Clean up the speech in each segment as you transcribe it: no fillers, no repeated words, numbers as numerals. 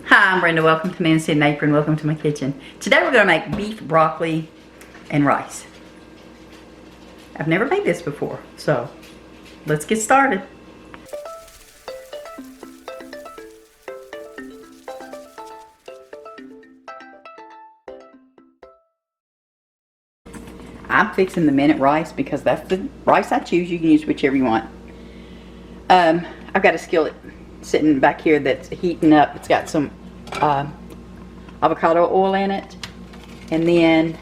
Hi, I'm Brenda. Welcome to Man Sitting Apron. Welcome to my kitchen. Today we're going to make beef broccoli and rice. I've never made this before, so let's get started. I'm fixing the minute rice because that's the rice I choose. You can use whichever you want. I've got a skillet sitting back here that's heating up. It's got some avocado oil in it, and then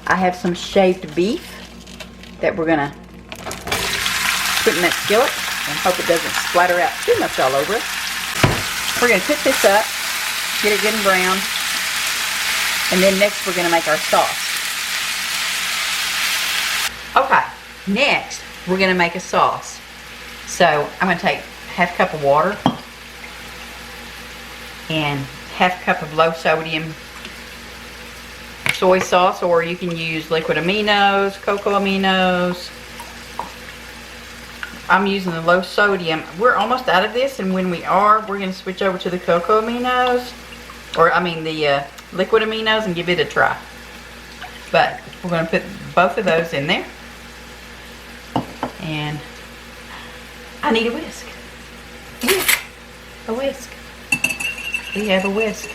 I have some shaved beef that we're gonna put in that skillet and hope it doesn't splatter out too much all over it. We're gonna cook this up, get it good and brown, and then next we're gonna make our sauce. Okay, next we're gonna make a sauce. So I'm gonna take half a cup of water and half a cup of low sodium soy sauce, or you can use liquid aminos, cocoa aminos. I'm using the low sodium. We're almost out of this, and when we are, we're going to switch over to the cocoa aminos, or I mean the liquid aminos, and give it a try. But we're going to put both of those in there, and I need a whisk. A whisk. We have a whisk.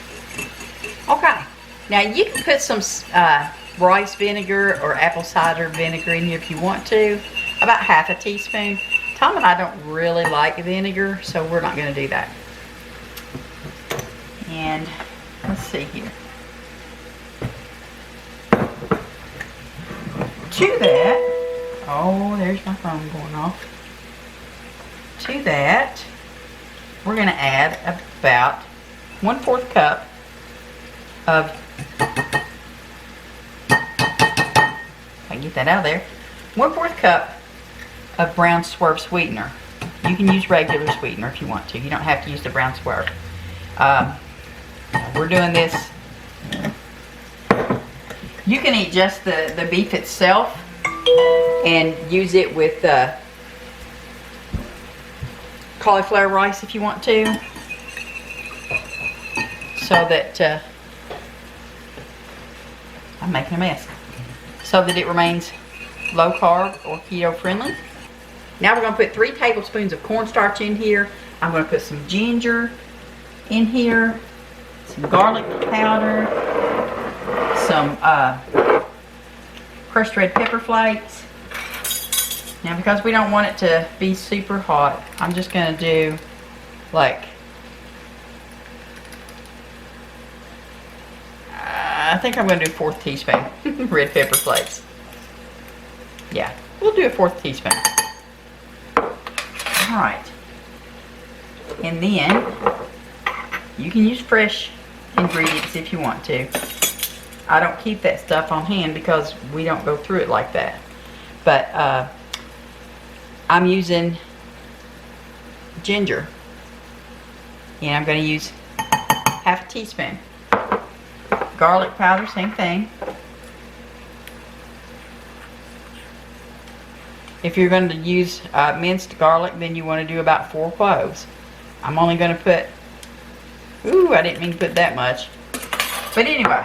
Okay, now you can put some rice vinegar or apple cider vinegar in here if you want to, about half a teaspoon. Tom and I don't really like vinegar, so we're not going to do that. And let's see here. To that, oh, there's my phone going off. To that, we're going to add about 1/4 cup of, if I can get that out of there, 1/4 cup of brown swerve sweetener. You can use regular sweetener if you want to. You don't have to use the brown swerve. We're doing this. You can eat just the beef itself and use it with cauliflower rice if you want to, so that I'm making a mess, so that it remains low carb or keto friendly. Now we're going to put 3 tablespoons of cornstarch in here. I'm going to put some ginger in here, some garlic powder, some crushed red pepper flakes. Now because we don't want it to be super hot, I'm just going to do like, I think I'm going to do 1/4 teaspoon red pepper flakes. Yeah, we'll do a 1/4 teaspoon. Alright. And then you can use fresh ingredients if you want to. I don't keep that stuff on hand because we don't go through it like that. But I'm using ginger, and I'm going to use half a teaspoon. Garlic powder, same thing. If you're going to use minced garlic, then you want to do about 4 cloves. I'm only going to put, ooh, I didn't mean to put that much. But anyway,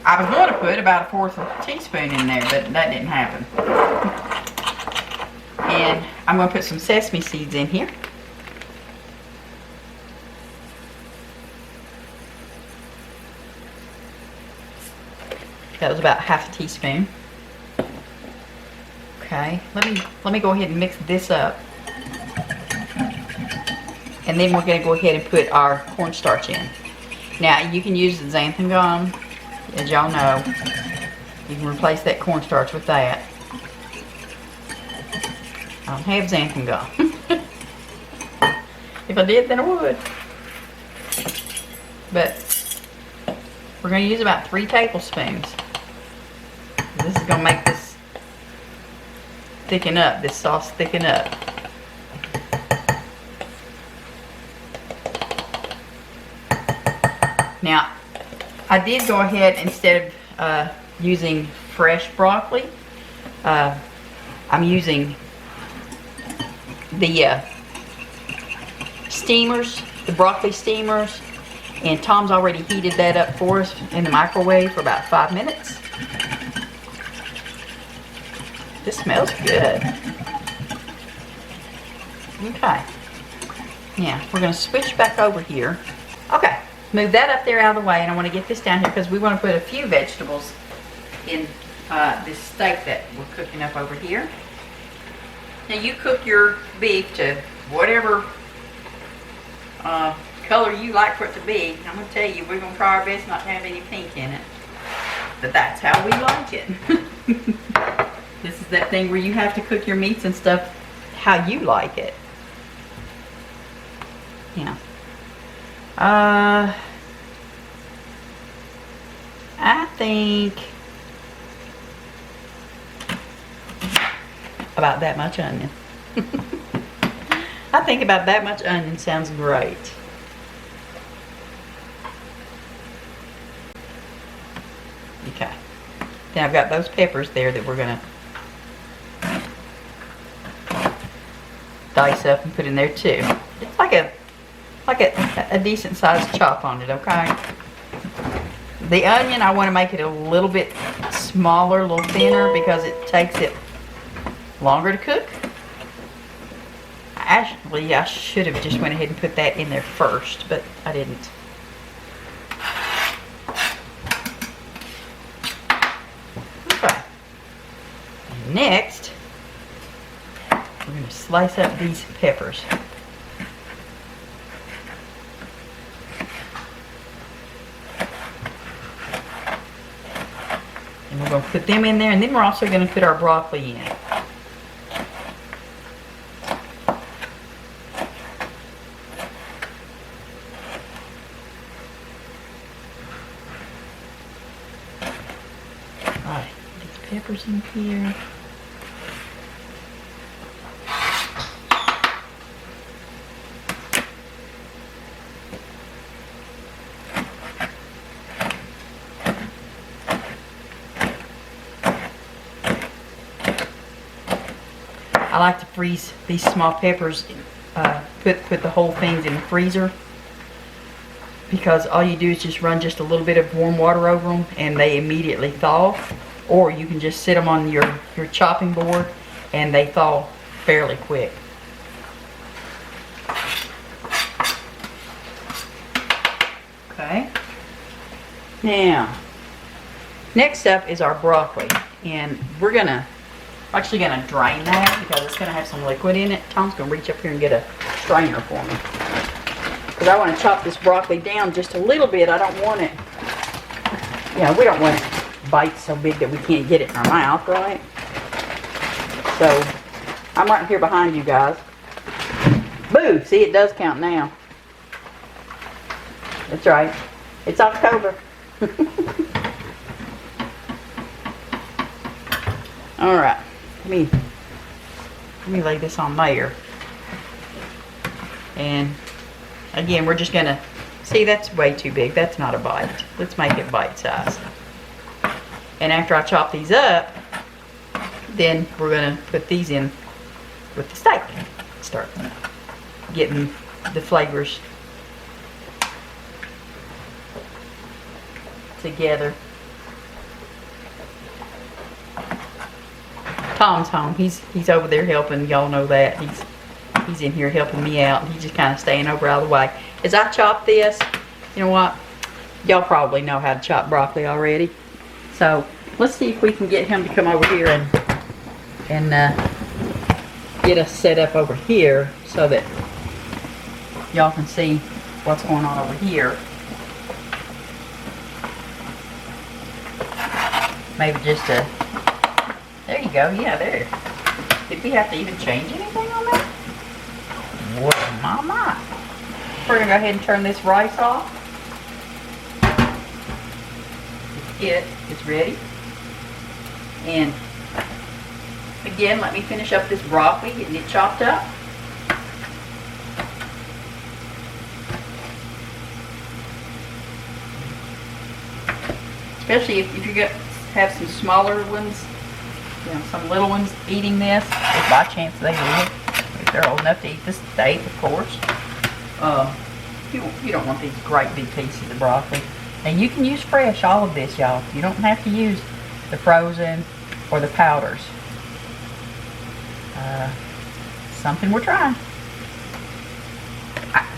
I was going to put about 1/4 teaspoon in there, but that didn't happen. And I'm going to put some sesame seeds in here. That was about half a teaspoon. Okay, let me go ahead and mix this up. And then we're going to go ahead and put our cornstarch in. Now you can use the xanthan gum, as y'all know. You can replace that cornstarch with that. I don't have xanthan gum. If I did, then I would. But we're going to use about 3 tablespoons. This is going to make this thicken up, this sauce thicken up. Now, I did go ahead, instead of using fresh broccoli, I'm using the steamers, the broccoli steamers, and Tom's already heated that up for us in the microwave for about 5 minutes. This smells good. Okay. Now, we're going to switch back over here. Okay, move that up there out of the way, and I want to get this down here because we want to put a few vegetables in this steak that we're cooking up over here. Now, you cook your beef to whatever color you like for it to be. I'm going to tell you, we're going to try our best not to have any pink in it. But that's how we like it. This is that thing where you have to cook your meats and stuff how you like it. Yeah. I think about that much onion. I think about that much onion sounds great. Okay. Then I've got those peppers there that we're gonna dice up and put in there too. It's like a decent sized chop on it, okay? The onion, I want to make it a little bit smaller, a little thinner, because it takes it longer to cook. Actually, I should have just went ahead and put that in there first, but I didn't. Okay. And next, we're going to slice up these peppers. And we're going to put them in there, and then we're also going to put our broccoli in. Alright, these peppers in here. I like to freeze these small peppers, put the whole things in the freezer, because all you do is just run just a little bit of warm water over them and they immediately thaw. Or you can just sit them on your chopping board and they thaw fairly quick. Okay. Now, next up is our broccoli, and we're actually gonna drain that because it's gonna have some liquid in it. Tom's gonna reach up here and get a strainer for me, because I want to chop this broccoli down just a little bit. I don't want it, we don't want it bite so big that we can't get it in our mouth, right? So I'm right here behind you guys. Boo! See, it does count now. That's right. It's October. All right. Let me lay this on there. And again, we're just gonna see, that's way too big. That's not a bite. Let's make it bite size. And after I chop these up, then we're gonna put these in with the steak. Start getting the flavors together. Tom's home. He's over there helping. Y'all know that. He's in here helping me out. He's just kind of staying over out of the way. As I chop this, you know what? Y'all probably know how to chop broccoli already. So let's see if we can get him to come over here and get us set up over here so that y'all can see what's going on over here. Maybe just a... There you go. Yeah, there. Did we have to even change anything on that? What, mama? We're going to go ahead and turn this rice off. It's ready. And again, let me finish up this broccoli, getting it chopped up. Especially if you're going to have some smaller ones, some little ones eating this, if by chance they live, if they're old enough to eat the steak, of course. You don't want these great big pieces of broccoli. And you can use fresh, all of this, y'all. You don't have to use the frozen or the powders. Something we're trying.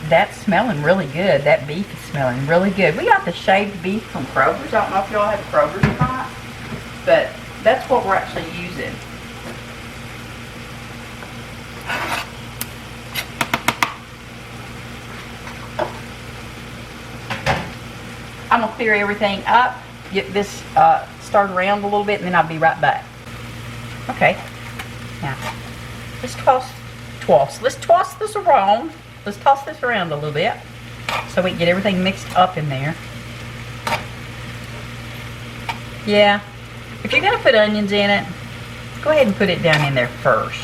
That's smelling really good. That beef is smelling really good. We got the shaved beef from Kroger's. I don't know if y'all have Kroger's or not, but that's what we're actually using. I'm gonna clear everything up, get this stirred around a little bit, and then I'll be right back. Okay, now let's toss this around. Let's toss this around a little bit so we can get everything mixed up in there. Yeah, if you're gonna put onions in it, go ahead and put it down in there first.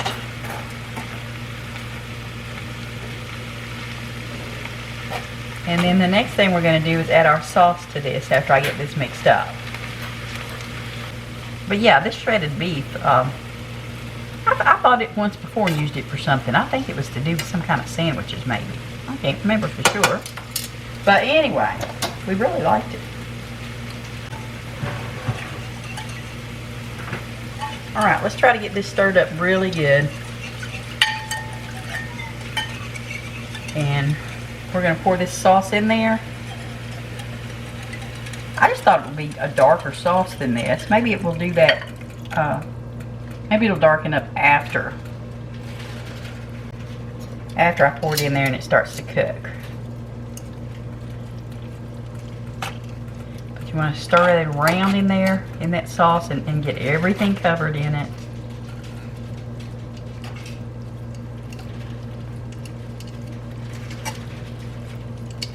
And then the next thing we're going to do is add our sauce to this after I get this mixed up. But yeah, this shredded beef, I bought it once before and used it for something. I think it was to do with some kind of sandwiches maybe. I can't remember for sure. But anyway, we really liked it. Alright, let's try to get this stirred up really good. And we're going to pour this sauce in there. I just thought it would be a darker sauce than this. Maybe it will do that. Maybe it'll darken up after I pour it in there and it starts to cook. But you want to stir it around in there, in that sauce, and get everything covered in it.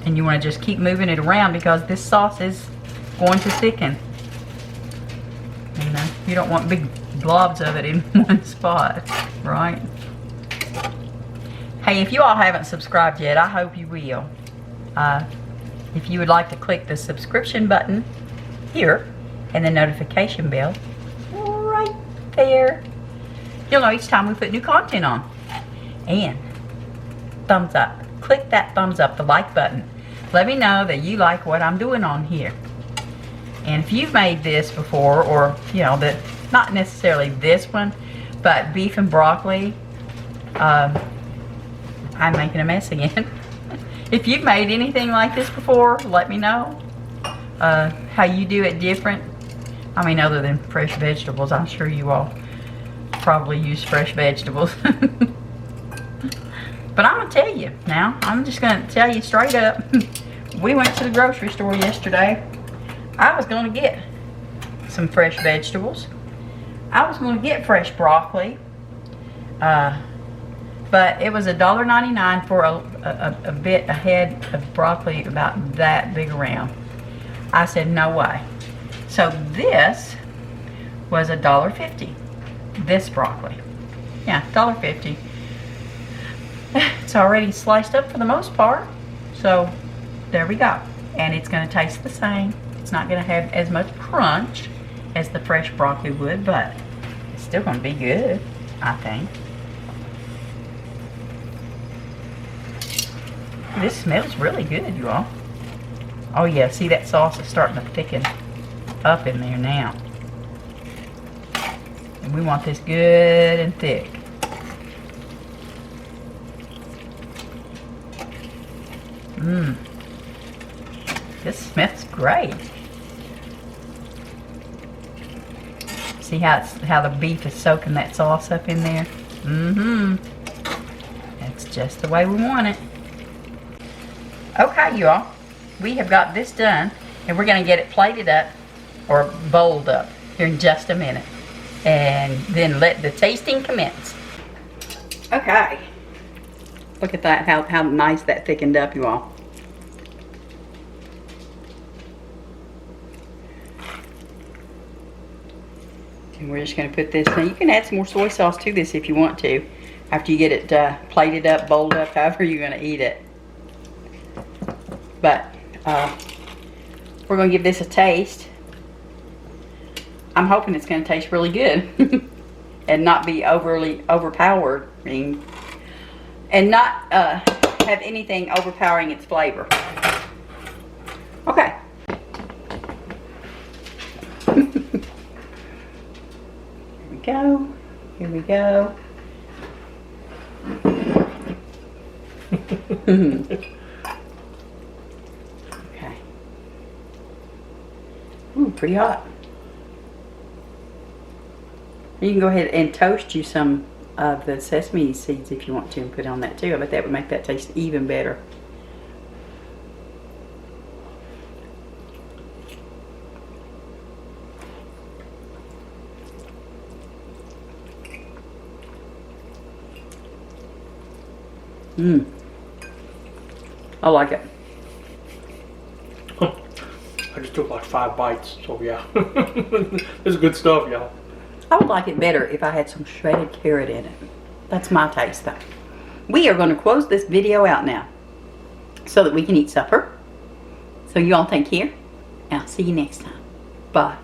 And you want to just keep moving it around because this sauce is going to thicken. You know, you don't want big blobs of it in one spot, right? Hey, if you all haven't subscribed yet, I hope you will. If you would like to click the subscription button here and the notification bell right there, you'll know each time we put new content on. And thumbs up. Click that thumbs up, the like button. Let me know that you like what I'm doing on here. And if you've made this before, or you know, that not necessarily this one, but beef and broccoli, I'm making a mess again. If you've made anything like this before, let me know how you do it different. I mean, other than fresh vegetables, I'm sure you all probably use fresh vegetables. But I'm going to tell you now, I'm just going to tell you straight up. We went to the grocery store yesterday. I was going to get some fresh vegetables. I was going to get fresh broccoli. But it was $1.99 for a head of broccoli about that big around. I said, no way. So this was $1.50. This broccoli. Yeah, $1.50. It's already sliced up for the most part. So there we go. And it's going to taste the same. It's not going to have as much crunch as the fresh broccoli would, but it's still going to be good, I think. This smells really good, you all. Oh yeah, see that sauce is starting to thicken up in there now. And we want this good and thick. Mmm. This smells great. See how the beef is soaking that sauce up in there? Mm-hmm. That's just the way we want it. Okay, y'all. We have got this done, and we're going to get it plated up or bowled up here in just a minute. And then let the tasting commence. Okay. Look at that, how nice that thickened up, you all. And we're just going to put this in. You can add some more soy sauce to this if you want to, after you get it plated up, bowled up, however you're going to eat it. But we're going to give this a taste. I'm hoping it's going to taste really good and not be overly overpowering, and not have anything overpowering its flavor. Okay. Here we go. Here we go. Okay. Ooh, pretty hot. You can go ahead and toast you some of the sesame seeds if you want to and put on that too. I bet that would make that taste even better. Mmm. I like it. I just took like 5 bites, so yeah. This is good stuff, y'all. I would like it better if I had some shredded carrot in it. That's my taste though. We are going to close this video out now so that we can eat supper. So you all take care, and I'll see you next time. Bye.